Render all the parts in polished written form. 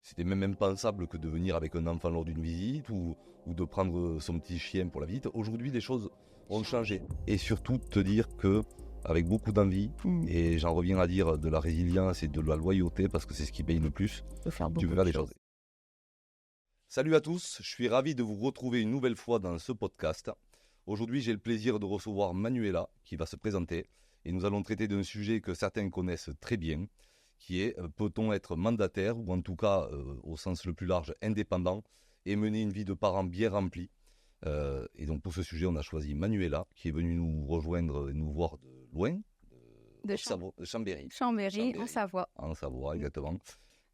c'était même impensable que de venir avec un enfant lors d'une visite ou de prendre son petit chien pour la visite. Aujourd'hui, les choses ont changé. Et surtout, te dire que avec beaucoup d'envie, et j'en reviens à dire de la résilience et de la loyauté, parce que c'est ce qui paye le plus, tu peux faire des choses. Salut à tous, je suis ravi de vous retrouver une nouvelle fois dans ce podcast. Aujourd'hui, j'ai le plaisir de recevoir Manuela qui va se présenter et nous allons traiter d'un sujet que certains connaissent très bien, qui est peut-on être mandataire ou en tout cas au sens le plus large indépendant et mener une vie de parent bien remplie. Et donc pour ce sujet, on a choisi Manuela qui est venue nous rejoindre et nous voir de loin, de Chambéry. Chambéry, en Savoie. En Savoie, exactement.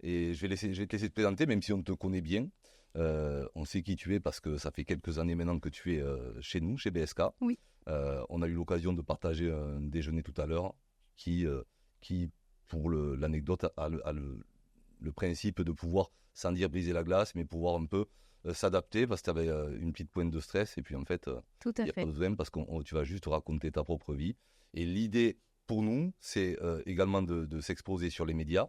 Et je vais te laisser te présenter, même si on te connaît bien. On sait qui tu es parce que ça fait quelques années maintenant que tu es chez nous, chez BSK. Oui. On a eu l'occasion de partager un déjeuner tout à l'heure qui pour l'anecdote, a le principe de pouvoir, sans dire briser la glace, mais pouvoir un peu s'adapter parce que tu avais une petite pointe de stress et puis en fait, il n'y a pas besoin parce que tu vas juste raconter ta propre vie. Et l'idée pour nous, c'est également de s'exposer sur les médias,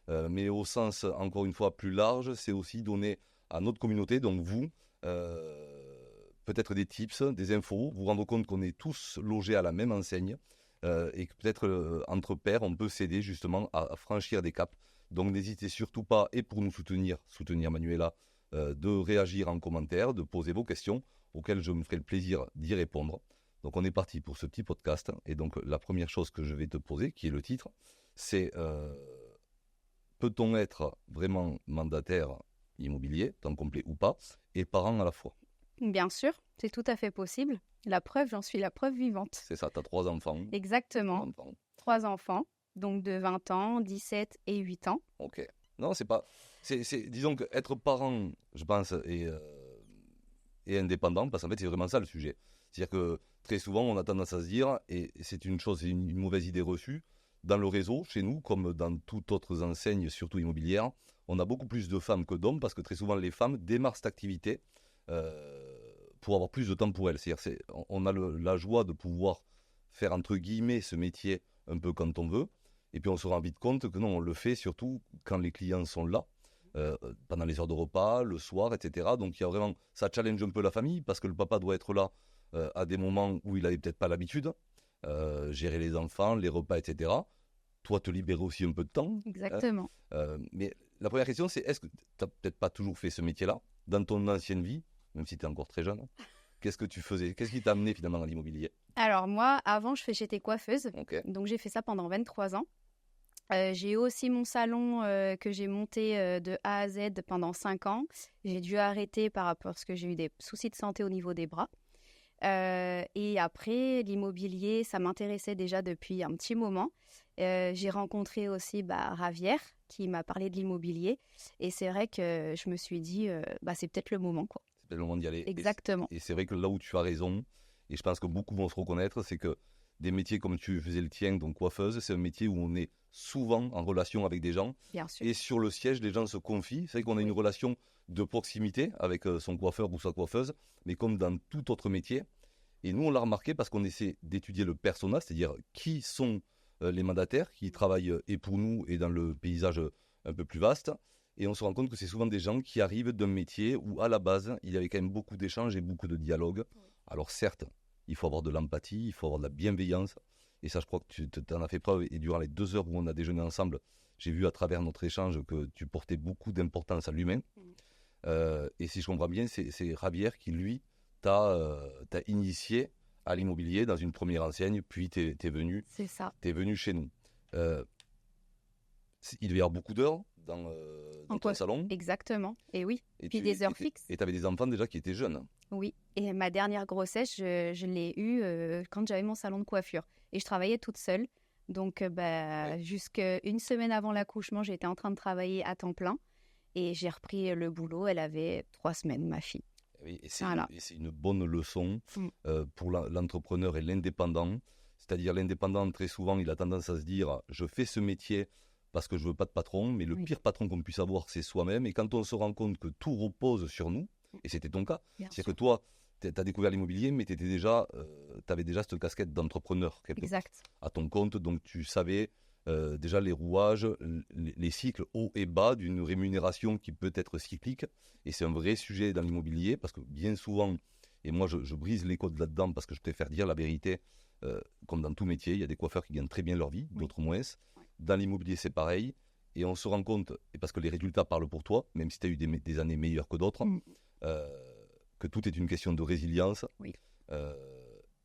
mais au sens, encore une fois, plus large, c'est aussi donner à notre communauté, donc vous, peut-être des tips, des infos, vous rendre compte qu'on est tous logés à la même enseigne et que peut-être entre pairs, on peut s'aider justement à franchir des caps. Donc n'hésitez surtout pas, et pour nous soutenir Manuela, de réagir en commentaire, de poser vos questions auxquelles je me ferai le plaisir d'y répondre. Donc on est parti pour ce petit podcast. Et donc la première chose que je vais te poser, qui est le titre, c'est peut-on être vraiment mandataire immobilier, temps complet ou pas, et parent à la fois? Bien sûr, c'est tout à fait possible. La preuve, j'en suis la preuve vivante. C'est ça, tu as 3 enfants. Exactement, 3 enfants, donc de 20 ans, 17 et 8 ans. Ok. Non, c'est pas... disons qu'être parent, je pense, et indépendant, parce qu'en fait, c'est vraiment ça le sujet. C'est-à-dire que très souvent, on a tendance à se dire, et c'est une chose, c'est une mauvaise idée reçue, dans le réseau, chez nous, comme dans toutes autres enseignes, surtout immobilières, on a beaucoup plus de femmes que d'hommes, parce que très souvent, les femmes démarrent cette activité pour avoir plus de temps pour elles. C'est-à-dire on a la joie de pouvoir faire, entre guillemets, ce métier un peu quand on veut, et puis on se rend vite compte que non, on le fait surtout quand les clients sont là, pendant les heures de repas, le soir, etc. Donc il y a vraiment, ça challenge un peu la famille, parce que le papa doit être là à des moments où il n'avait peut-être pas l'habitude, gérer les enfants, les repas, etc. Toi, te libérer aussi un peu de temps. Exactement. Mais la première question, c'est est-ce que tu n'as peut-être pas toujours fait ce métier-là dans ton ancienne vie, même si tu es encore très jeune? Qu'est-ce que tu faisais? Qu'est-ce qui t'a amené finalement à l'immobilier? Alors moi, avant, j'étais coiffeuse. Okay. Donc j'ai fait ça pendant 23 ans. J'ai aussi mon salon que j'ai monté de A à Z pendant 5 ans. J'ai dû arrêter parce que j'ai eu des soucis de santé au niveau des bras. Et après, l'immobilier, ça m'intéressait déjà depuis un petit moment. J'ai rencontré aussi Ravière qui m'a parlé de l'immobilier. Et c'est vrai que je me suis dit, c'est peut-être le moment, quoi. C'est peut-être le moment d'y aller. Exactement. Et c'est vrai que là où tu as raison, et je pense que beaucoup vont se reconnaître, c'est que des métiers comme tu faisais le tien, donc coiffeuse, c'est un métier où on est souvent en relation avec des gens. Bien sûr. Et sur le siège, les gens se confient. C'est vrai qu'on a une relation de proximité avec son coiffeur ou sa coiffeuse, mais comme dans tout autre métier. Et nous, on l'a remarqué parce qu'on essaie d'étudier le persona, c'est-à-dire qui sont les mandataires qui travaillent et pour nous et dans le paysage un peu plus vaste. Et on se rend compte que c'est souvent des gens qui arrivent d'un métier où, à la base, il y avait quand même beaucoup d'échanges et beaucoup de dialogues. Alors certes, il faut avoir de l'empathie, il faut avoir de la bienveillance. Et ça, je crois que tu en as fait preuve. Et durant les 2 heures où on a déjeuné ensemble, j'ai vu à travers notre échange que tu portais beaucoup d'importance à l'humain. Et si je comprends bien, c'est Ravière qui, lui, t'a initié à l'immobilier dans une première enseigne, puis t'es venu. C'est ça. T'es venu chez nous. Il devait y avoir beaucoup d'heures dans ton salon. Exactement. Et oui. Et puis des heures fixes. Et tu avais des enfants déjà qui étaient jeunes. Oui. Et ma dernière grossesse, je l'ai eue quand j'avais mon salon de coiffure. Et je travaillais toute seule. Donc, jusqu'à une semaine avant l'accouchement, j'étais en train de travailler à temps plein. Et j'ai repris le boulot. Elle avait 3 semaines, ma fille. Oui, et c'est une bonne leçon pour l'entrepreneur et l'indépendant. C'est-à-dire l'indépendant, très souvent, il a tendance à se dire « je fais ce métier parce que je ne veux pas de patron », mais le pire patron qu'on puisse avoir, c'est soi-même. Et quand on se rend compte que tout repose sur nous, et c'était ton cas, c'est que toi, tu as découvert l'immobilier, mais tu avais déjà cette casquette d'entrepreneur quelque part, à ton compte, donc tu savais déjà les rouages, les cycles hauts et bas d'une rémunération qui peut être cyclique. Et c'est un vrai sujet dans l'immobilier parce que bien souvent, et moi je brise les codes là-dedans parce que je préfère dire la vérité, comme dans tout métier, il y a des coiffeurs qui gagnent très bien leur vie, d'autres moins. Dans l'immobilier, c'est pareil. Et on se rend compte, et parce que les résultats parlent pour toi, même si tu as eu des années meilleures que d'autres, que tout est une question de résilience. Oui.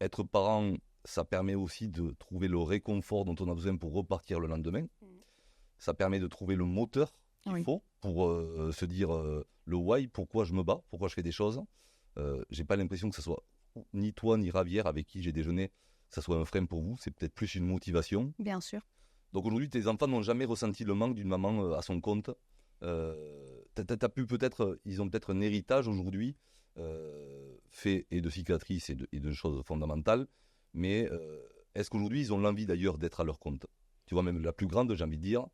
Être parent, ça permet aussi de trouver le réconfort dont on a besoin pour repartir le lendemain. Ça permet de trouver le moteur qu'il faut pour se dire le why, pourquoi je me bats, pourquoi je fais des choses. J'ai pas l'impression que ce soit ni toi ni Ravière avec qui j'ai déjeuné, que ça soit un frein pour vous. C'est peut-être plus une motivation. Bien sûr. Donc aujourd'hui, tes enfants n'ont jamais ressenti le manque d'une maman à son compte. Ils ont peut-être un héritage aujourd'hui fait et de cicatrices et de choses fondamentales. Mais est-ce qu'aujourd'hui, ils ont l'envie d'ailleurs d'être à leur compte? Tu vois, même la plus grande, j'ai envie de dire.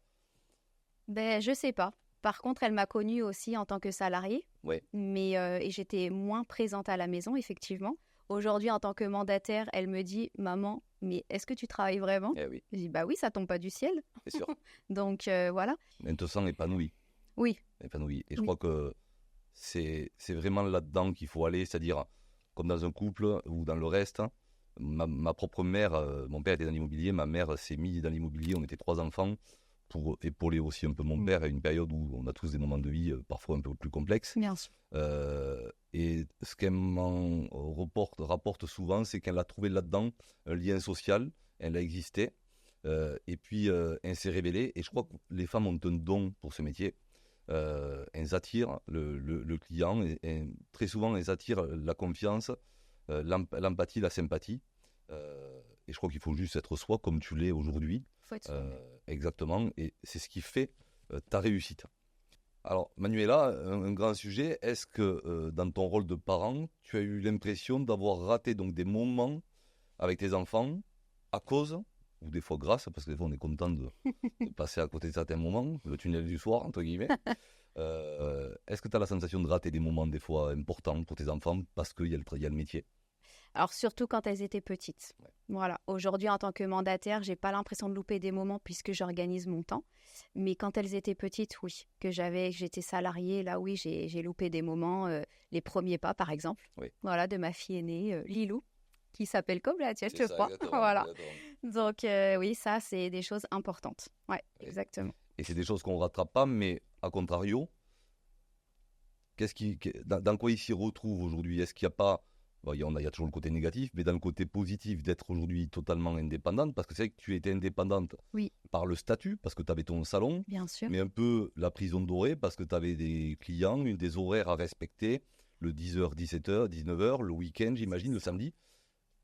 Ben, je sais pas. Par contre, elle m'a connue aussi en tant que salariée. Ouais. Mais et j'étais moins présente à la maison, effectivement. Aujourd'hui, en tant que mandataire, elle me dit « Maman, mais est-ce que tu travailles vraiment ?» Eh oui, Je dis « Bah oui, ça tombe pas du ciel. c'est sûr. » Donc, voilà. Elle te sent épanouie. Oui, Épanouie. Et je Oui. crois que c'est vraiment là-dedans qu'il faut aller, c'est-à-dire comme dans un couple ou dans le reste. Ma propre mère, mon père était dans l'immobilier, ma mère s'est mise dans l'immobilier, on était 3 enfants pour épauler aussi un peu mon père à une période où on a tous des moments de vie parfois un peu plus complexes. bien sûr. Et ce qu'elle m'en rapporte souvent, c'est qu'elle a trouvé là-dedans un lien social, elle a existé, et puis elle s'est révélée. Et je crois que les femmes ont un don pour ce métier. Elles attirent le client, et très souvent elles attirent la confiance, l'empathie, la sympathie. Et je crois qu'il faut juste être soi comme tu l'es aujourd'hui. Faut être soi-même. Exactement, et c'est ce qui fait ta réussite. Alors, Manuela, un grand sujet, est-ce que dans ton rôle de parent, tu as eu l'impression d'avoir raté donc des moments avec tes enfants à cause, ou des fois grâce, parce que des fois on est content de passer à côté de certains moments, le tunnel du soir, entre guillemets. Est-ce que tu as la sensation de rater des moments des fois importants pour tes enfants parce qu'il y a le métier? Alors, surtout quand elles étaient petites. Ouais. Voilà. Aujourd'hui, en tant que mandataire, j'ai pas l'impression de louper des moments puisque j'organise mon temps. Mais quand elles étaient petites, oui. Que j'étais salariée, là, oui, j'ai loupé des moments. Les premiers pas, par exemple. Oui. Voilà, de ma fille aînée, Lilou, qui s'appelle comme la tienne, je C'est te ça, crois. exactement, Voilà. exactement. Donc, oui, ça, c'est des choses importantes. Ouais, Oui. exactement. Et c'est des choses qu'on ne rattrape pas, mais à contrario, dans quoi ils s'y retrouvent aujourd'hui? Est-ce qu'il n'y a pas... Bon, il y a toujours le côté négatif, mais dans le côté positif d'être aujourd'hui totalement indépendante, parce que c'est vrai que tu étais indépendante Oui. par le statut, parce que tu avais ton salon, Bien sûr. mais un peu la prison dorée, parce que tu avais des clients, des horaires à respecter, le 10h, 17h, 19h, le week-end, j'imagine, le samedi.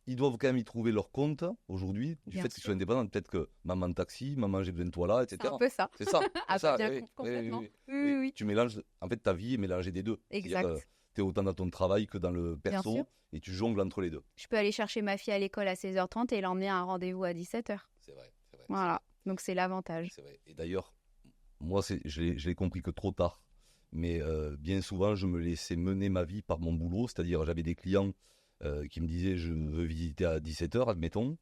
Ils doivent quand même y trouver leur compte aujourd'hui, du Bien fait qu'ils sûr. soient indépendants. Peut-être que maman taxi, maman j'ai besoin de toi là, C'est etc. un peu ça. C'est ça. Ah, c'est ça. bien, Oui, complètement. oui. Oui, oui. Tu mélanges, en fait, ta vie est mélangée des deux. Exact. Tu es autant dans ton travail que dans le Bien perso, sûr. et tu jongles entre les deux. Je peux aller chercher ma fille à l'école à 16h30 et l'emmener à un rendez-vous à 17h. C'est vrai. Voilà. Donc, c'est l'avantage. C'est vrai. Et d'ailleurs, moi, je l'ai compris que trop tard. Mais bien souvent, je me laissais mener ma vie par mon boulot. C'est-à-dire, j'avais des clients qui me disaient je veux visiter à 17h, admettons.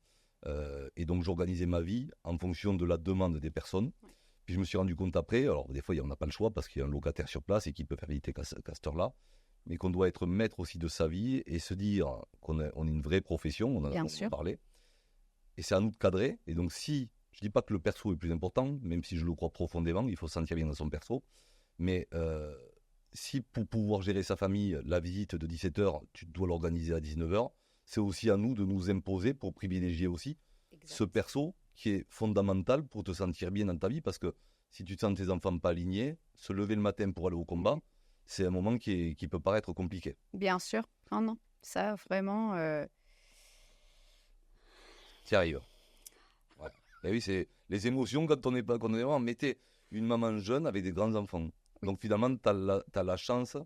Et donc, j'organisais ma vie en fonction de la demande des personnes. Ouais. Puis, je me suis rendu compte après, alors des fois, on n'a pas le choix parce qu'il y a un locataire sur place et qui peut faire visiter qu'à cette heure-là. Mais qu'on doit être maître aussi de sa vie et se dire qu'on est une vraie profession. On en a parlé. Et c'est à nous de cadrer. Et donc, si je ne dis pas que le perso est plus important, même si je le crois profondément, il faut se sentir bien dans son perso. Mais si pour pouvoir gérer sa famille, la visite de 17h, tu dois l'organiser à 19h, c'est aussi à nous de nous imposer pour privilégier aussi ce perso qui est fondamental pour te sentir bien dans ta vie. Parce que si tu te sens tes enfants pas alignés, se lever le matin pour aller au combat, c'est un moment qui peut paraître compliqué. Bien sûr. Ah non, ça vraiment... Tu y arrives. Ouais. Et oui, c'est les émotions quand on est vraiment... Mettez une maman jeune avec des grands enfants. Donc finalement, tu as la chance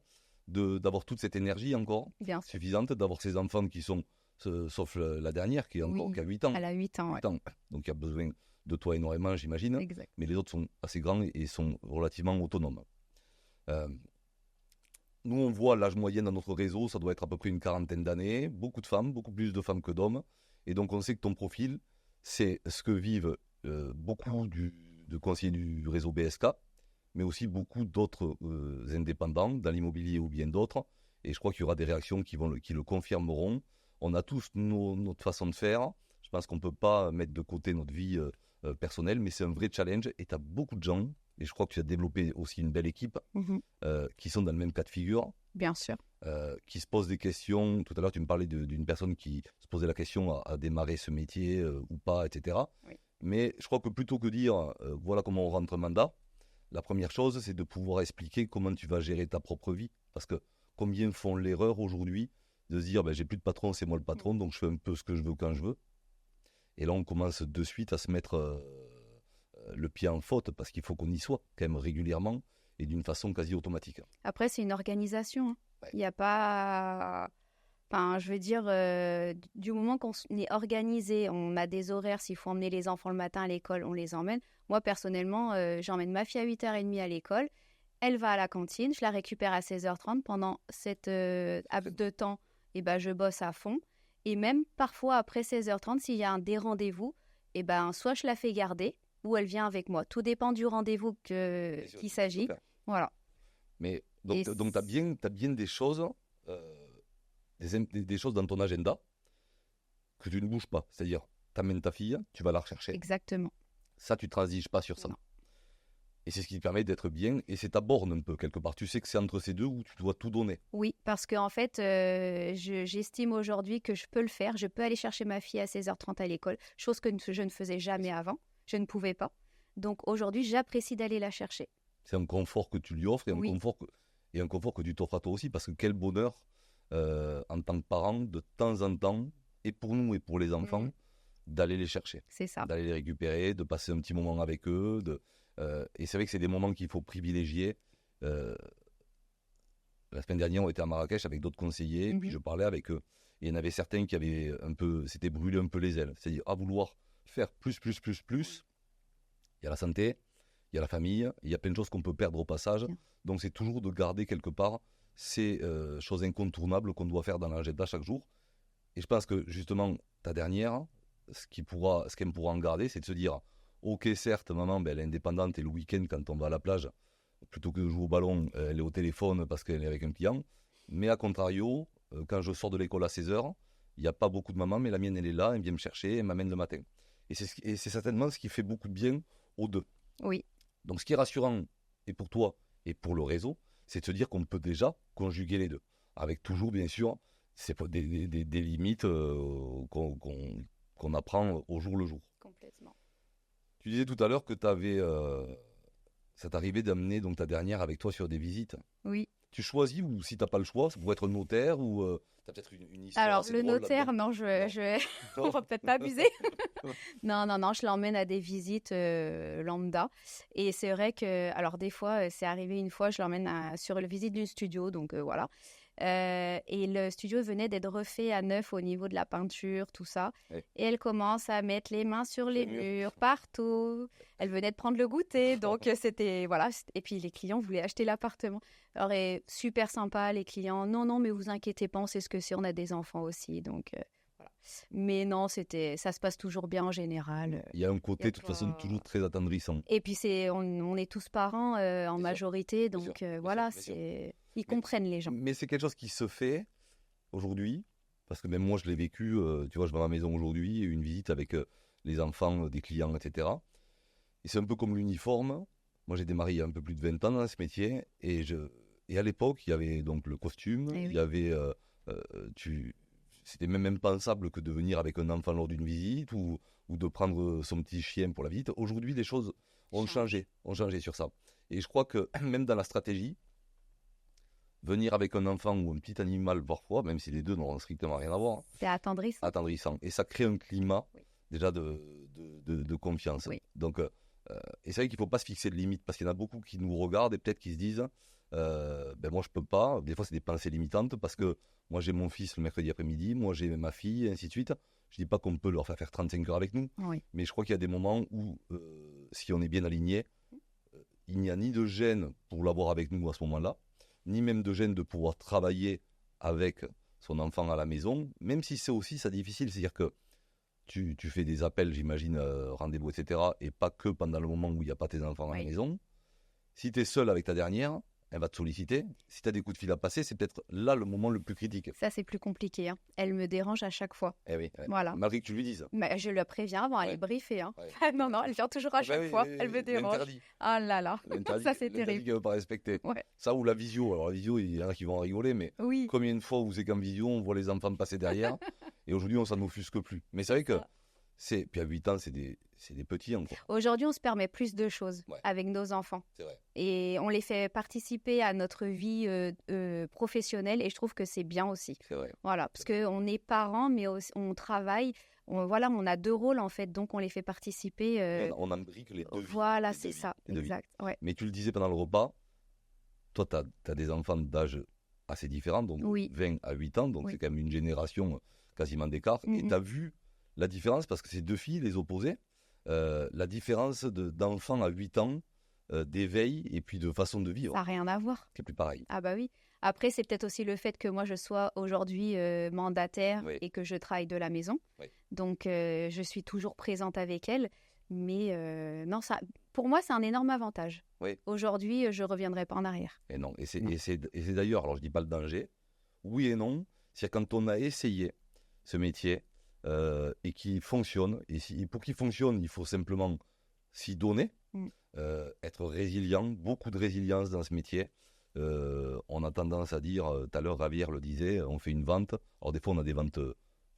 d'avoir toute cette énergie encore suffisante, d'avoir ces enfants qui sont, sauf la dernière qui, qui a 8 ans. Elle a 8 ans, 8 ans. Donc il y a besoin de toi énormément, j'imagine. Exact. Mais les autres sont assez grands et sont relativement autonomes. Nous, on voit l'âge moyen dans notre réseau, ça doit être à peu près une 40aine d'années. Beaucoup de femmes, beaucoup plus de femmes que d'hommes. Et donc on sait que ton profil, c'est ce que vivent beaucoup de conseillers du réseau BSK, mais aussi beaucoup d'autres indépendants dans l'immobilier ou bien d'autres. Et je crois qu'il y aura des réactions qui le confirmeront. On a tous notre façon de faire. Je pense qu'on ne peut pas mettre de côté notre vie personnelle, mais c'est un vrai challenge. Et tu as beaucoup de gens, et je crois que tu as développé aussi une belle équipe, qui sont dans le même cas de figure. Bien sûr. Qui se posent des questions. Tout à l'heure, tu me parlais d'une personne qui se posait la question à démarrer ce métier ou pas, etc. Oui. Mais je crois que plutôt que dire voilà comment on rentre un mandat, la première chose, c'est de pouvoir expliquer comment tu vas gérer ta propre vie. Parce que combien font l'erreur aujourd'hui de se dire j'ai plus de patron, c'est moi le patron, donc je fais un peu ce que je veux quand je veux. Et là, on commence de suite à se mettre le pied en faute parce qu'il faut qu'on y soit quand même régulièrement et d'une façon quasi automatique. Après, c'est une organisation. Hein. Ouais. Il n'y a pas... Enfin, je veux dire, du moment qu'on est organisé, on a des horaires, s'il faut emmener les enfants le matin à l'école, on les emmène. Moi, personnellement, j'emmène ma fille à 8h30 à l'école. Elle va à la cantine, je la récupère à 16h30. Pendant cette laps de temps, je bosse à fond. Et même parfois, après 16h30, s'il y a des rendez-vous, soit je la fais garder ou elle vient avec moi. Tout dépend du rendez-vous qu'il s'agit. Voilà. Mais donc tu as bien des choses... Des choses dans ton agenda que tu ne bouges pas. C'est-à-dire, tu amènes ta fille, tu vas la rechercher. Exactement. Ça, tu ne transiges pas sur ça. Non. Et c'est ce qui te permet d'être bien. Et c'est ta borne un peu, quelque part. Tu sais que c'est entre ces deux où tu dois tout donner. Oui, parce qu'en fait, j'estime aujourd'hui que je peux le faire. Je peux aller chercher ma fille à 16h30 à l'école, chose que je ne faisais jamais avant. Je ne pouvais pas. Donc aujourd'hui, j'apprécie d'aller la chercher. C'est un confort que tu lui offres et un confort que tu t'offres à toi aussi. Parce que quel bonheur en tant que parent, de temps en temps, et pour nous et pour les enfants, d'aller les chercher. C'est ça. D'aller les récupérer, de passer un petit moment avec eux. Et c'est vrai que c'est des moments qu'il faut privilégier. La semaine dernière, on était à Marrakech avec d'autres conseillers, et puis je parlais avec eux. Et il y en avait certains qui avaient s'étaient brûlés un peu les ailes. C'est-à-dire, à vouloir faire plus. Il y a la santé, il y a la famille, il y a plein de choses qu'on peut perdre au passage. Bien. Donc c'est toujours de garder quelque part ces choses incontournables qu'on doit faire dans l'agenda chaque jour. Et je pense que justement, ta dernière, ce qu'elle pourra en garder, c'est de se dire, ok, certes, maman, elle est indépendante et le week-end, quand on va à la plage, plutôt que de jouer au ballon, elle est au téléphone parce qu'elle est avec un client. Mais à contrario, quand je sors de l'école à 16h, il n'y a pas beaucoup de mamans, mais la mienne, elle est là, elle vient me chercher, elle m'amène le matin. Et c'est certainement ce qui fait beaucoup de bien aux deux. Oui. Donc ce qui est rassurant, et pour toi, et pour le réseau, c'est de se dire qu'on peut déjà conjuguer les deux. Avec toujours, bien sûr, c'est des limites qu'on apprend au jour le jour. Complètement. Tu disais tout à l'heure que ça t'arrivait d'amener donc, ta dernière avec toi sur des visites. Oui. Tu choisis, ou si tu n'as pas le choix, ça pourrait être notaire, ou tu as peut-être une histoire. Alors, le notaire, non, on va peut-être pas abuser. Non, je l'emmène à des visites lambda. Et c'est vrai que, alors des fois, c'est arrivé une fois, je l'emmène sur la visite du studio, donc voilà. Et le studio venait d'être refait à neuf au niveau de la peinture, tout ça. Oui. Et elle commence à mettre les mains sur les murs, partout. Elle venait de prendre le goûter, donc c'était, voilà. Et puis les clients voulaient acheter l'appartement. Alors, super sympa, les clients. Non, mais vous inquiétez pas, on sait ce que c'est, on a des enfants aussi, donc... Voilà. Mais non, ça se passe toujours bien en général. Il y a un côté, de toute façon, toujours très attendrissant. Et puis, on est tous parents en majorité, donc voilà, ils comprennent les gens. Mais c'est quelque chose qui se fait aujourd'hui, parce que même moi, je l'ai vécu. Tu vois, je vais à ma maison aujourd'hui, une visite avec les enfants des clients, etc. Et c'est un peu comme l'uniforme. Moi, j'ai démarré il y a un peu plus de 20 ans dans ce métier, et à l'époque, il y avait donc le costume, il y avait... C'était même pensable que de venir avec un enfant lors d'une visite ou de prendre son petit chien pour la visite. Aujourd'hui, les choses ont changé sur ça. Et je crois que même dans la stratégie, venir avec un enfant ou un petit animal parfois, même si les deux n'auront strictement rien à voir, c'est attendrissant. Et ça crée un climat déjà de confiance. Oui. Donc, et c'est vrai qu'il ne faut pas se fixer de limites parce qu'il y en a beaucoup qui nous regardent et peut-être qui se disent moi je peux pas. Des fois c'est des pensées limitantes parce que moi j'ai mon fils le mercredi après-midi, moi j'ai ma fille et ainsi de suite. Je dis pas qu'on peut leur faire 35 heures avec nous, mais je crois qu'il y a des moments où si on est bien aligné, il n'y a ni de gêne pour l'avoir avec nous à ce moment-là, ni même de gêne de pouvoir travailler avec son enfant à la maison, même si c'est aussi ça difficile. C'est-à-dire que tu fais des appels, j'imagine, rendez-vous, etc. Et pas que pendant le moment où il n'y a pas tes enfants à la maison. Si tu es seul avec ta dernière, elle va te solliciter. Si tu as des coups de fil à passer, c'est peut-être là le moment le plus critique. Ça, c'est plus compliqué. Hein. Elle me dérange à chaque fois. Eh oui, Voilà. Malgré que tu lui dises. Mais je le préviens avant, elle est briefée. Hein. Non, elle vient toujours à chaque fois. Elle me dérange. L'interdit. Ah là là, ça c'est terrible. Qu'elle ne veut pas respecter. Ouais. Ça ou la visio. Alors la visio, il y en a qui vont en rigoler, mais combien de fois vous c'est qu'en visio, on voit les enfants passer derrière et aujourd'hui, on s'en offusque plus. Mais c'est vrai que puis à 8 ans, c'est des petits encore. Aujourd'hui, on se permet plus de choses avec nos enfants. C'est vrai. Et on les fait participer à notre vie professionnelle et je trouve que c'est bien aussi. C'est vrai. Voilà, parce qu'on est parents, mais on travaille. On a 2 rôles en fait, donc on les fait participer. On imbrique les deux vies. Voilà, c'est ça, exact. Ouais. Mais tu le disais pendant le repas, toi, tu as des enfants d'âge assez différents, donc 20 à 8 ans, donc c'est quand même une génération quasiment d'écart. Et tu as vu la différence, parce que c'est 2 filles, les opposés, la différence d'enfants à 8 ans, d'éveil et puis de façon de vivre. Ça n'a rien à voir. C'est plus pareil. Ah bah oui. Après, c'est peut-être aussi le fait que moi, je sois aujourd'hui mandataire et que je travaille de la maison. Oui. Donc, je suis toujours présente avec elle. Mais non, pour moi, c'est un énorme avantage. Oui. Aujourd'hui, je ne reviendrai pas en arrière. Et non. Et c'est d'ailleurs, alors je ne dis pas le danger, oui et non, c'est quand on a essayé ce métier et qui fonctionne, et pour qu'il fonctionne, il faut simplement s'y donner, être résilient, beaucoup de résilience dans ce métier. On a tendance à dire, tout à l'heure Ravière le disait, on fait une vente. Alors des fois on a des ventes,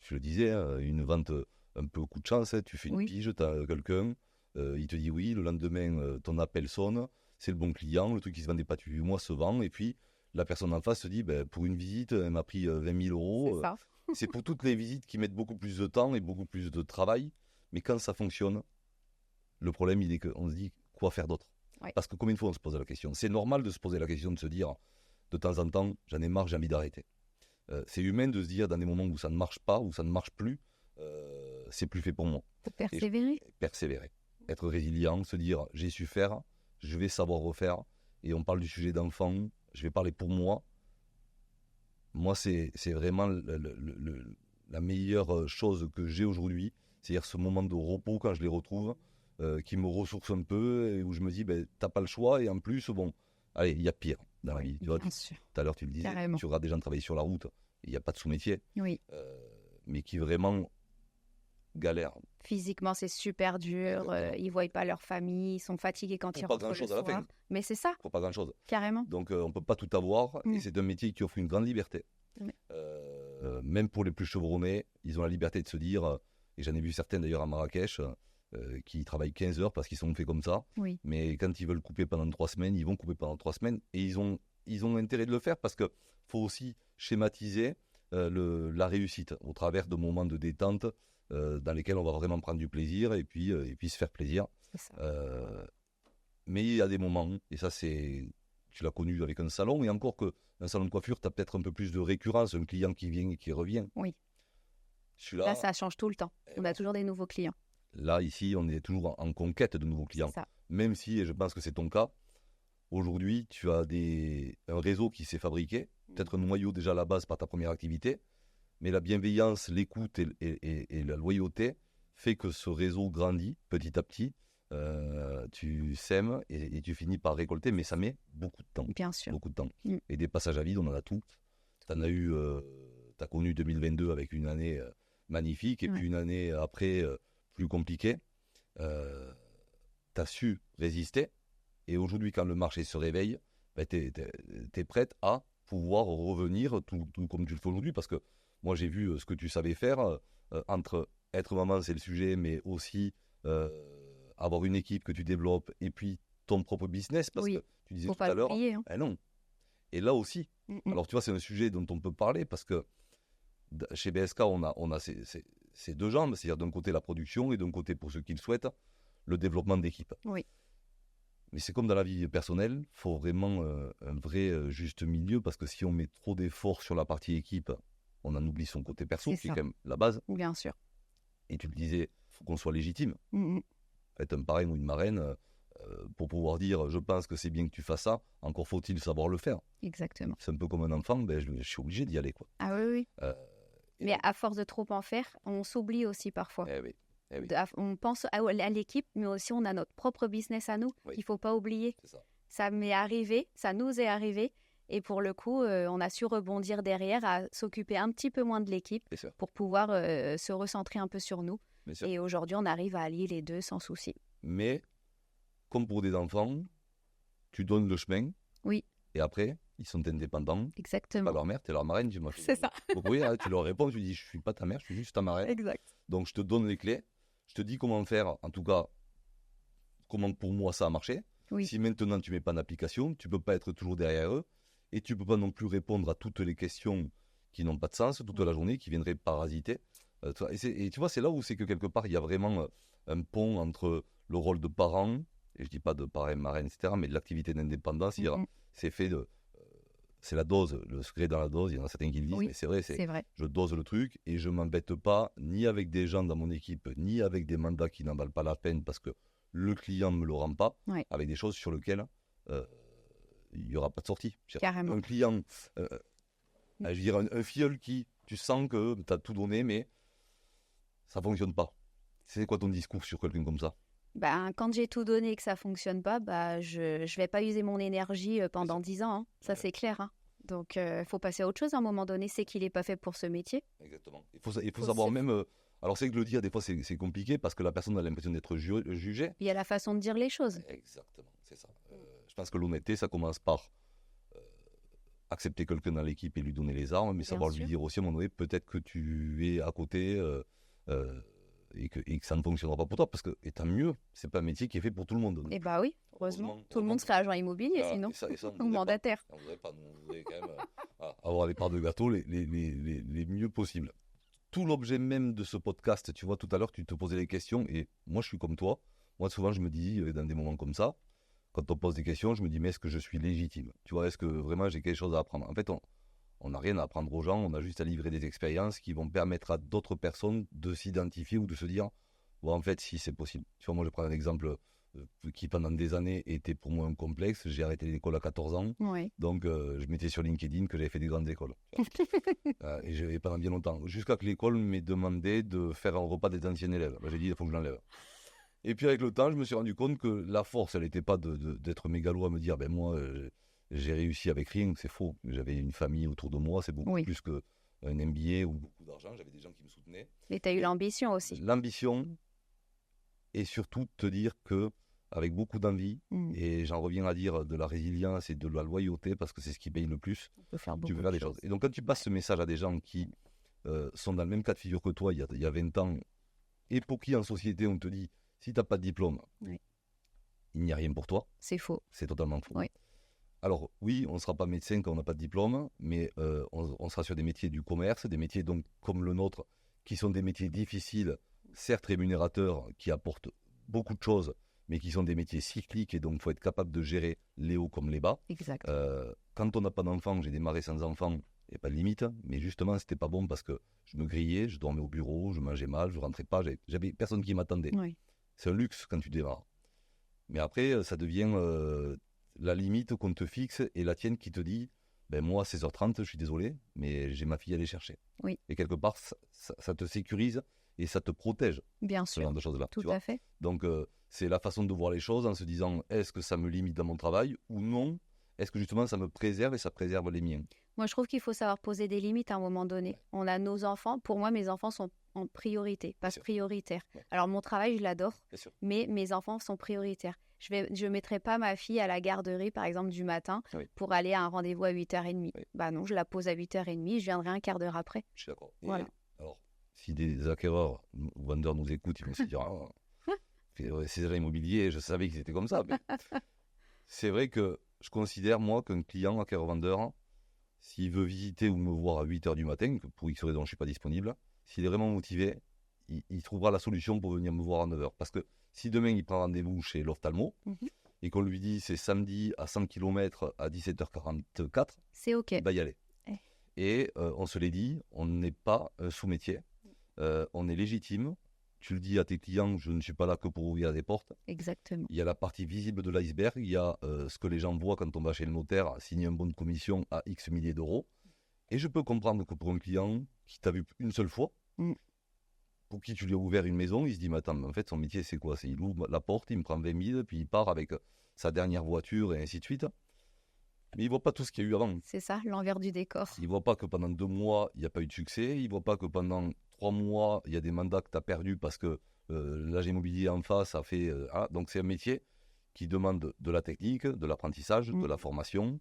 je le disais, une vente un peu coup de chance, tu fais une pige, tu as quelqu'un, il te dit oui, le lendemain ton appel sonne, c'est le bon client, le truc qui se vendait pas depuis 8 mois se vend, et puis la personne en face se dit, pour une visite, elle m'a pris 20 000 euros. C'est ça. C'est pour toutes les visites qui mettent beaucoup plus de temps et beaucoup plus de travail, mais quand ça fonctionne, le problème il est qu'on se dit quoi faire d'autre. Oui. Parce que combien de fois on se pose la question. C'est normal de se poser la question, de se dire de temps en temps, j'en ai marre, j'ai envie d'arrêter. C'est humain de se dire dans des moments où ça ne marche pas, où ça ne marche plus, c'est plus fait pour moi. Faut persévérer. Persévérer. Être résilient, se dire j'ai su faire, je vais savoir refaire. Et on parle du sujet d'enfant, je vais parler pour moi. Moi, c'est vraiment la meilleure chose que j'ai aujourd'hui. C'est-à-dire ce moment de repos quand je les retrouve. Qui me ressource un peu et où je me dis t'as pas le choix et en plus allez, il y a pire dans la vie, tu vois. Tout à l'heure tu le disais, carrément. Tu regardes des gens travailler sur la route, il n'y a pas de sous-métier, mais qui vraiment galèrent. Physiquement c'est super dur, ils voient pas leur famille, ils sont fatigués quand ils rentrent le soir. À la fin. Mais c'est ça. Faut pas grand chose. Carrément. Donc on peut pas tout avoir et c'est un métier qui offre une grande liberté. Même pour les plus chevronnés, ils ont la liberté de se dire, et j'en ai vu certains d'ailleurs à Marrakech, qui travaillent 15 heures parce qu'ils sont faits comme ça. Oui. Mais quand ils veulent couper pendant 3 semaines, ils vont couper pendant 3 semaines. Et ils ont intérêt de le faire parce qu'il faut aussi schématiser la réussite au travers de moments de détente dans lesquels on va vraiment prendre du plaisir et puis se faire plaisir. C'est ça. Mais il y a des moments, et ça tu l'as connu avec un salon, et encore qu'un salon de coiffure, tu as peut-être un peu plus de récurrence, un client qui vient et qui revient. Oui. Là, ça change tout le temps. On a toujours des nouveaux clients. Là, ici, on est toujours en conquête de nouveaux clients. Même si, et je pense que c'est ton cas, aujourd'hui, tu as un réseau qui s'est fabriqué, peut-être un noyau déjà à la base par ta première activité, mais la bienveillance, l'écoute et la loyauté fait que ce réseau grandit petit à petit. Tu sèmes et tu finis par récolter, mais ça met beaucoup de temps. Bien sûr. Beaucoup de temps. Et des passages à vide, on en a tout. Tu as connu 2022 avec une année magnifique, et puis une année après... plus compliqué, tu as su résister, et aujourd'hui quand le marché se réveille, tu es prête à pouvoir revenir tout comme tu le fais aujourd'hui, parce que moi j'ai vu ce que tu savais faire, entre être maman c'est le sujet, mais aussi avoir une équipe que tu développes, et puis ton propre business, parce que tu disais tout à l'heure, non. Et là aussi, alors tu vois c'est un sujet dont on peut parler, parce que chez BSK on a ces deux jambes, c'est-à-dire d'un côté la production et d'un côté, pour ceux qui le souhaitent, le développement d'équipe. Oui. Mais c'est comme dans la vie personnelle, il faut vraiment un vrai juste milieu, parce que si on met trop d'efforts sur la partie équipe, on en oublie son côté perso, qui est quand même la base. Bien sûr. Et tu le disais, il faut qu'on soit légitime. Être un parrain ou une marraine, pour pouvoir dire je pense que c'est bien que tu fasses ça, encore faut-il savoir le faire. Exactement. C'est un peu comme un enfant, je suis obligé d'y aller, quoi. Ah oui, oui. Mais à force de trop en faire, on s'oublie aussi parfois. Eh oui. On pense à l'équipe, mais aussi on a notre propre business à nous qu'il ne faut pas oublier. C'est ça. Ça m'est arrivé, ça nous est arrivé. Et pour le coup, on a su rebondir derrière à s'occuper un petit peu moins de l'équipe pour pouvoir se recentrer un peu sur nous. Et aujourd'hui, on arrive à allier les deux sans souci. Mais, comme pour des enfants, tu donnes le chemin. Oui. Et après, ils sont indépendants. Exactement. Pas leur mère, tu es leur marraine. C'est ça. Donc oui, tu leur réponds, tu dis, je ne suis pas ta mère, je suis juste ta marraine. Exact. Donc je te donne les clés. Je te dis comment faire, en tout cas, comment pour moi ça a marché. Oui. Si maintenant tu ne mets pas en application, tu ne peux pas être toujours derrière eux. Et tu ne peux pas non plus répondre à toutes les questions qui n'ont pas de sens toute la journée, qui viendraient parasiter. Et tu vois, c'est là où c'est que quelque part, il y a vraiment un pont entre le rôle de parent, et je ne dis pas de parrain, marraine, etc., mais de l'activité d'indépendance. C'est fait de... c'est la dose, le secret dans la dose. Il y en a certains qui le disent, mais c'est vrai, je dose le truc et je ne m'embête pas ni avec des gens dans mon équipe, ni avec des mandats qui n'en valent pas la peine parce que le client ne me le rend pas, avec des choses sur lesquelles... il n'y aura pas de sortie. Carrément. Un client, je veux dire, un filleul qui, tu sens que tu as tout donné, mais ça ne fonctionne pas. C'est quoi ton discours sur quelqu'un comme ça? Quand j'ai tout donné et que ça ne fonctionne pas, je ne vais pas user mon énergie pendant 10 ans. Hein. Ça, c'est clair. Hein. Donc, il faut passer à autre chose à un moment donné. C'est qu'il n'est pas fait pour ce métier. Exactement. Il faut savoir même... alors, c'est que le dire, des fois, c'est compliqué parce que la personne a l'impression d'être jugée. Il y a la façon de dire les choses. Exactement, c'est ça. Je pense que l'honnêteté, ça commence par accepter quelqu'un dans l'équipe et lui donner les armes, mais savoir lui dire aussi à un moment donné, peut-être que tu es à côté et que ça ne fonctionnera pas pour toi, parce que, et tant mieux, c'est pas un métier qui est fait pour tout le monde. Et oui, heureusement. Tout le monde serait agent immobilier, sinon, ou mandataire. On voudrait pas, on voudrait quand même avoir les parts de gâteau les mieux possibles. Tout l'objet même de ce podcast, tu vois, tout à l'heure, tu te posais des questions, et moi, je suis comme toi. Moi, souvent, je me dis, dans des moments comme ça, quand on pose des questions, je me dis, mais est-ce que je suis légitime? Tu vois, est-ce que vraiment j'ai quelque chose à apprendre? En fait, on n'a rien à apprendre aux gens, on a juste à livrer des expériences qui vont permettre à d'autres personnes de s'identifier ou de se dire, bon, en fait, si c'est possible. Tu vois, moi, je prends un exemple qui, pendant des années, était pour moi un complexe. J'ai arrêté l'école à 14 ans, donc je mettais sur LinkedIn que j'avais fait des grandes écoles. Et pendant bien longtemps, jusqu'à que l'école m'ait demandé de faire un repas des anciens élèves. J'ai dit, il faut que je l'enlève. Et puis avec le temps, je me suis rendu compte que la force, elle n'était pas d'être mégalo à me dire, ben moi, j'ai réussi avec rien, c'est faux. J'avais une famille autour de moi, c'est beaucoup plus qu'un MBA ou beaucoup d'argent. J'avais des gens qui me soutenaient. Et tu as eu l'ambition aussi. L'ambition, et surtout te dire que, avec beaucoup d'envie, et j'en reviens à dire de la résilience et de la loyauté, parce que c'est ce qui paye le plus, tu peux faire des choses. Et donc quand tu passes ce message à des gens qui sont dans le même cas de figure que toi, il y a 20 ans, et pour qui en société on te dit, si tu n'as pas de diplôme, il n'y a rien pour toi. C'est faux. C'est totalement faux. Alors oui, on ne sera pas médecin quand on n'a pas de diplôme, mais on sera sur des métiers du commerce, des métiers donc comme le nôtre, qui sont des métiers difficiles, certes rémunérateurs, qui apportent beaucoup de choses, mais qui sont des métiers cycliques et donc il faut être capable de gérer les hauts comme les bas. Exact. Quand on n'a pas d'enfant, j'ai démarré sans enfant, il n'y a pas de limite, mais justement c'était pas bon parce que je me grillais, je dormais au bureau, je mangeais mal, je rentrais pas, j'avais personne qui m'attendait. C'est un luxe quand tu démarres. Mais après, ça devient la limite qu'on te fixe et la tienne qui te dit, ben moi, à 16h30, je suis désolé, mais j'ai ma fille à aller chercher. Et quelque part, ça te sécurise et ça te protège. Bien sûr. Ce genre de choses-là. Tout à fait. Donc, c'est la façon de voir les choses en se disant, est-ce que ça me limite dans mon travail ou non? Est-ce que justement, ça me préserve et ça préserve les miens? Moi, je trouve qu'il faut savoir poser des limites à un moment donné. On a nos enfants. Pour moi, mes enfants sont en priorité, pas prioritaire. Alors, mon travail, je l'adore, mais mes enfants sont prioritaires. Je mettrai pas ma fille à la garderie, par exemple, du matin pour aller à un rendez-vous à 8h30. Bah non, je la pose à 8h30, je viendrai un quart d'heure après. Je suis d'accord. Voilà. Alors, si des acquéreurs ou vendeurs nous écoutent, ils vont se dire c'est agents immobiliers, je savais qu'ils étaient comme ça. Mais c'est vrai que je considère, moi, qu'un client acquéreur-vendeur, s'il veut visiter ou me voir à 8h du matin, pour X raison je ne suis pas disponible, s'il est vraiment motivé, il trouvera la solution pour venir me voir à 9h. Parce que si demain il prend rendez-vous chez l'ophtalmo et qu'on lui dit c'est samedi à 100 km à 17h44, c'est OK. Il va y aller. Et on se l'est dit, on n'est pas sous-métier, on est légitime. Tu le dis à tes clients, je ne suis pas là que pour ouvrir des portes. Exactement. Il y a la partie visible de l'iceberg, il y a ce que les gens voient quand on va chez le notaire, signer un bon de commission à X milliers d'euros. Et je peux comprendre que pour un client, qui t'a vu une seule fois, Mm. pour qui tu lui as ouvert une maison, il se dit, mais attends, mais en fait, son métier, c'est quoi? Il ouvre la porte, il me prend 20 000, puis il part avec sa dernière voiture, et ainsi de suite. Mais il ne voit pas tout ce qu'il y a eu avant. C'est ça, l'envers du décor. Il ne voit pas que pendant 2 mois, il n'y a pas eu de succès. Il ne voit pas que pendant 3 mois, il y a des mandats que tu as perdus parce que l'agent immobilier en face a fait... donc c'est un métier qui demande de la technique, de l'apprentissage, de la formation,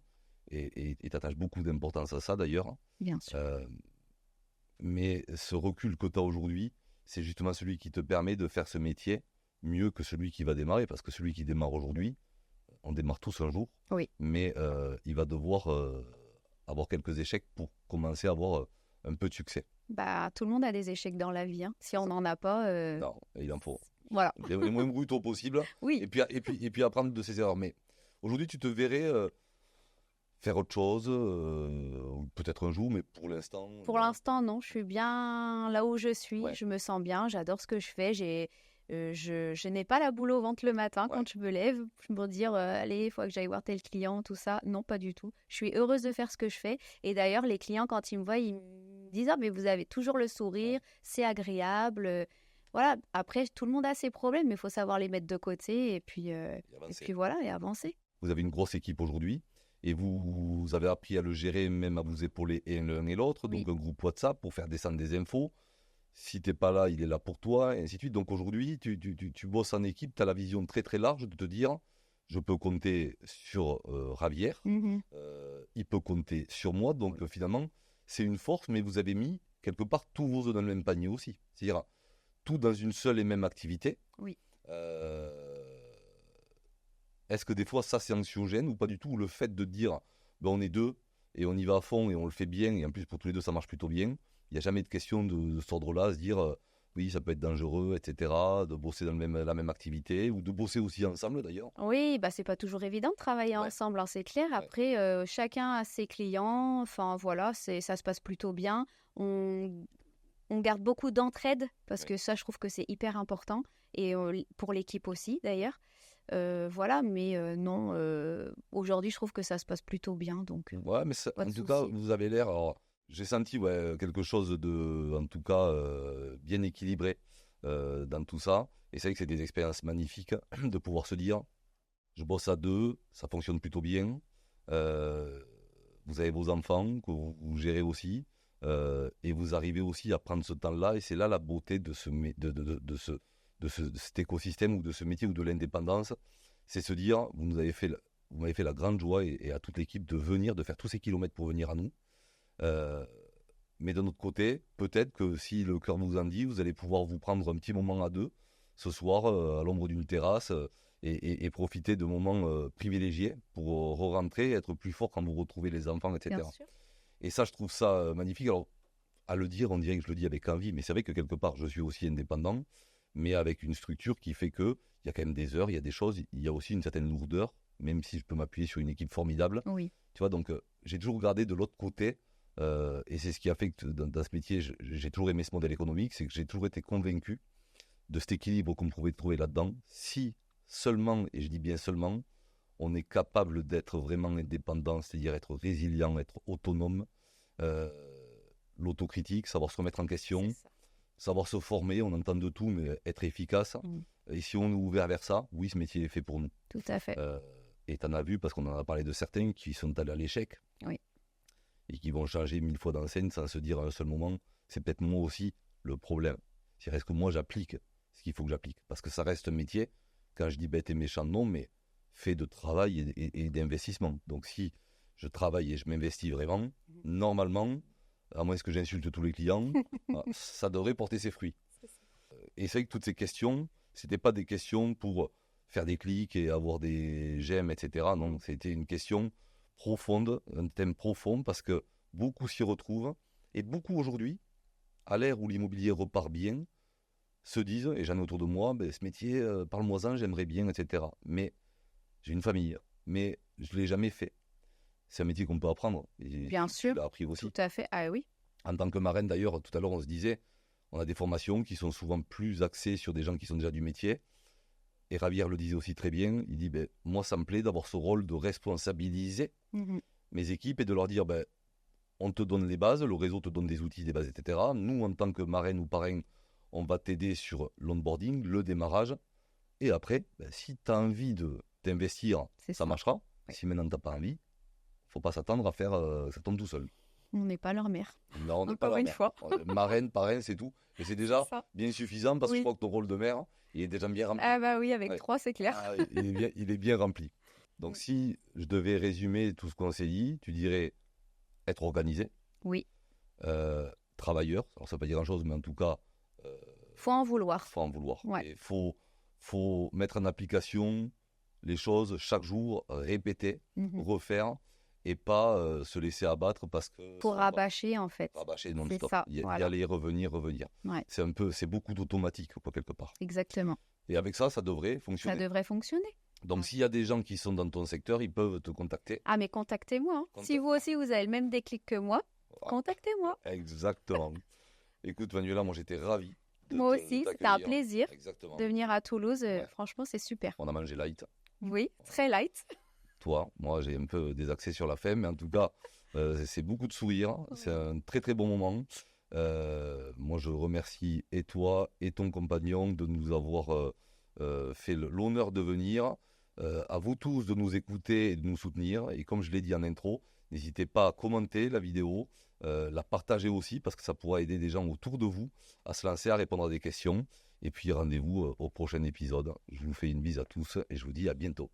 et tu attaches beaucoup d'importance à ça d'ailleurs. Bien sûr. Mais ce recul que tu as aujourd'hui, c'est justement celui qui te permet de faire ce métier mieux que celui qui va démarrer, parce que celui qui démarre aujourd'hui, on démarre tous un jour, Oui. mais il va devoir avoir quelques échecs pour commencer à avoir un peu de succès. Bah, tout le monde a des échecs dans la vie. Hein. Si on n'en a pas... Non, il en faut. Voilà. Les moins brutaux possible. Oui. Et puis apprendre de ses erreurs. Mais aujourd'hui, tu te verrais faire autre chose, peut-être un jour, mais pour l'instant... Pour l'instant, non. Je suis bien là où je suis. Ouais. Je me sens bien. J'adore ce que je fais. Je n'ai pas la boule au ventre le matin quand je me lève pour me dire allez, il faut que j'aille voir tel client, tout ça. Non, pas du tout. Je suis heureuse de faire ce que je fais. Et d'ailleurs, les clients, quand ils me voient, ils me disent ah, mais vous avez toujours le sourire, c'est agréable. Voilà. Après, tout le monde a ses problèmes, mais il faut savoir les mettre de côté et puis voilà, et avancer. Vous avez une grosse équipe aujourd'hui. Et vous avez appris à le gérer, même à vous épauler l'un et l'autre. Donc un groupe WhatsApp pour faire descendre des infos. Si tu n'es pas là, il est là pour toi, et ainsi de suite. Donc aujourd'hui, tu bosses en équipe, tu as la vision très très large de te dire, je peux compter sur Javier, il peut compter sur moi. Donc finalement, c'est une force, mais vous avez mis quelque part tous vos œufs dans le même panier aussi. C'est-à-dire tout dans une seule et même activité. Oui. Est-ce que des fois, ça c'est anxiogène ou pas du tout? Le fait de dire, ben, on est deux et on y va à fond et on le fait bien, et en plus pour tous les deux, ça marche plutôt bien. Il n'y a jamais de question de cet ordre-là, se dire oui, ça peut être dangereux, etc., de bosser dans la même activité, ou de bosser aussi ensemble d'ailleurs. Oui, bah, c'est pas toujours évident de travailler ensemble, hein, c'est clair. Après, chacun a ses clients, enfin voilà, ça se passe plutôt bien. On garde beaucoup d'entraide, parce que ça, je trouve que c'est hyper important, et pour l'équipe aussi d'ailleurs. Voilà, mais non, aujourd'hui, je trouve que ça se passe plutôt bien. Donc, ouais, mais ça, en tout cas, vous avez l'air... Alors, j'ai senti quelque chose de, en tout cas, bien équilibré dans tout ça. Et c'est vrai que c'est des expériences magnifiques de pouvoir se dire, je bosse à deux, ça fonctionne plutôt bien. Vous avez vos enfants que vous gérez aussi. Et vous arrivez aussi à prendre ce temps-là. Et c'est là la beauté de cet écosystème ou de ce métier ou de l'indépendance. C'est se dire, vous m'avez fait la grande joie et à toute l'équipe de venir, de faire tous ces kilomètres pour venir à nous. Mais d'un autre côté, peut-être que si le cœur vous en dit, vous allez pouvoir vous prendre un petit moment à deux ce soir à l'ombre d'une terrasse et profiter de moments privilégiés pour re-rentrer, être plus fort quand vous retrouvez les enfants, etc. Bien sûr. Et ça, je trouve ça magnifique. Alors, à le dire, on dirait que je le dis avec envie, mais c'est vrai que quelque part, je suis aussi indépendant, mais avec une structure qui fait qu'il y a quand même des heures, il y a des choses, il y a aussi une certaine lourdeur, même si je peux m'appuyer sur une équipe formidable. Oui. Tu vois, donc j'ai toujours regardé de l'autre côté, et c'est ce qui a fait que dans ce métier, j'ai toujours aimé ce modèle économique, c'est que j'ai toujours été convaincu de cet équilibre qu'on pouvait trouver là-dedans, si seulement, et je dis bien seulement, on est capable d'être vraiment indépendant, c'est-à-dire être résilient, être autonome, l'autocritique, savoir se remettre en question, savoir se former, on entend de tout, mais être efficace. Et si on est ouvert vers ça, oui, ce métier est fait pour nous. Tout à fait. Et tu en as vu, parce qu'on en a parlé de certains qui sont allés à l'échec. Oui. Et qui vont changer 1000 fois d'enseigne sans se dire à un seul moment, c'est peut-être moi aussi le problème. C'est est-ce que moi j'applique ce qu'il faut que j'applique? Parce que ça reste un métier, quand je dis bête et méchant, non, mais fait de travail et d'investissement. Donc si je travaille et je m'investis vraiment, normalement, à moins que j'insulte tous les clients, ça devrait porter ses fruits. Et c'est vrai que toutes ces questions, c'était pas des questions pour faire des clics et avoir des j'aime, etc. Non, c'était une question profonde, un thème profond, parce que beaucoup s'y retrouvent, et beaucoup aujourd'hui, à l'ère où l'immobilier repart bien, se disent, et j'en ai autour de moi, ce métier, parle-moi-en, j'aimerais bien, etc. Mais j'ai une famille, mais je ne l'ai jamais fait. C'est un métier qu'on peut apprendre. Et bien sûr, tu l'as appris aussi. Tout à fait, ah oui. En tant que marraine, d'ailleurs, tout à l'heure, on se disait, on a des formations qui sont souvent plus axées sur des gens qui sont déjà du métier. Et Javier le disait aussi très bien, il dit, moi, ça me plaît d'avoir ce rôle de responsabiliser mes équipes et de leur dire, on te donne les bases, le réseau te donne des outils, des bases, etc. Nous, en tant que marraine ou parrain, on va t'aider sur l'onboarding, le démarrage. Et après, si tu as envie d'investir, ça marchera. Oui. Si maintenant tu n'as pas envie, il ne faut pas s'attendre à faire que ça tombe tout seul. On n'est pas leur mère. Non, on n'est pas leur mère. Fois. Marraine, parrain, c'est tout. Et c'est déjà bien suffisant parce que je crois que ton rôle de mère, il est déjà bien rempli. Ah bah oui, avec 3, c'est clair. Il est bien rempli. Donc si je devais résumer tout ce qu'on s'est dit, tu dirais être organisé. Oui. Travailleur. Alors ça ne veut pas dire grand-chose, mais en tout cas... faut en vouloir. Faut en vouloir. Ouais. Il faut mettre en application les choses chaque jour, répéter, refaire, et pas se laisser abattre parce que... Pour rabâcher, en fait. Rabâcher non-stop. C'est ça, y aller, revenir. Ouais. C'est beaucoup d'automatique, quoi, quelque part. Exactement. Et avec ça devrait fonctionner. Ça devrait fonctionner. Donc, s'il y a des gens qui sont dans ton secteur, ils peuvent te contacter. Ah, mais contactez-moi. Si vous aussi, vous avez le même déclic que moi, contactez-moi. Exactement. Écoute, Manuela, moi, j'étais ravi. Moi aussi, c'était un plaisir. Exactement. De venir à Toulouse. Franchement, c'est super. On a mangé light. Oui, très light. Toi, moi, j'ai un peu des accès sur la faim, mais en tout cas, c'est beaucoup de sourires. C'est un très, très bon moment. Moi, je remercie et toi et ton compagnon de nous avoir fait l'honneur de venir. À vous tous de nous écouter et de nous soutenir. Et comme je l'ai dit en intro, n'hésitez pas à commenter la vidéo, la partager aussi parce que ça pourra aider des gens autour de vous à se lancer, à répondre à des questions. Et puis rendez-vous au prochain épisode. Je vous fais une bise à tous et je vous dis à bientôt.